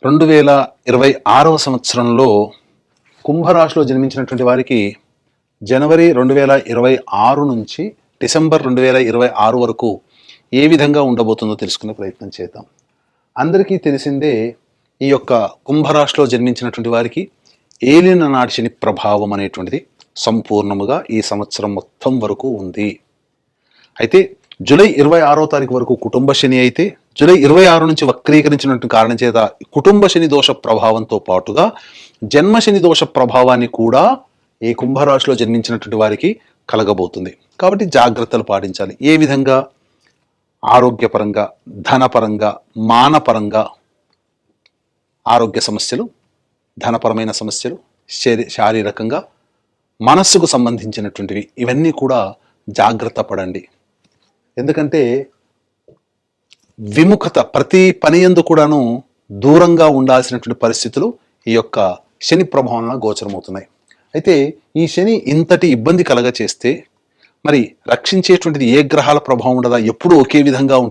2026వ సంవత్సరంలో కుంభరాశిలో జన్మించినటువంటి వారికి జనవరి 2026 నుంచి డిసెంబర్ 2026 వరకు ఏ విధంగా ఉండబోతుందో తెలుసుకునే ప్రయత్నం చేద్దాం. అందరికీ తెలిసిందే, ఈ యొక్క కుంభరాశిలో జన్మించినటువంటి వారికి ఏలిన నాటి శని ప్రభావం అనేటువంటిది సంపూర్ణముగా ఈ సంవత్సరం మొత్తం వరకు ఉంది. అయితే జూలై 26వ తారీఖు వరకు కుటుంబ శని అయితే, జూలై 26 నుంచి వక్రీకరించినటువంటి కారణం చేత కుటుంబ శని దోష ప్రభావంతో పాటుగా జన్మ శని దోష ప్రభావాన్ని కూడా ఈ కుంభరాశిలో జన్మించినటువంటి వారికి కలగబోతుంది. కాబట్టి జాగ్రత్తలు పాటించాలి. ఏ విధంగా? ఆరోగ్యపరంగా, ధనపరంగా, మానపరంగా ఆరోగ్య సమస్యలు, ధనపరమైన సమస్యలు, శారీరకంగా, మనస్సుకు సంబంధించినటువంటివి, ఇవన్నీ కూడా జాగ్రత్త పడండి. ఎందుకంటే విముఖత, ప్రతి పని యందు కూడాను దూరంగా ఉండాల్సినటువంటి పరిస్థితులు ఈ యొక్క శని ప్రభావంలో గోచరమవుతున్నాయి. అయితే ఈ శని ఇంతటి ఇబ్బంది కలగ చేస్తే మరి రక్షించేటువంటిది ఏ గ్రహాల ప్రభావం ఉండదా? ఎప్పుడూ ఒకే విధంగా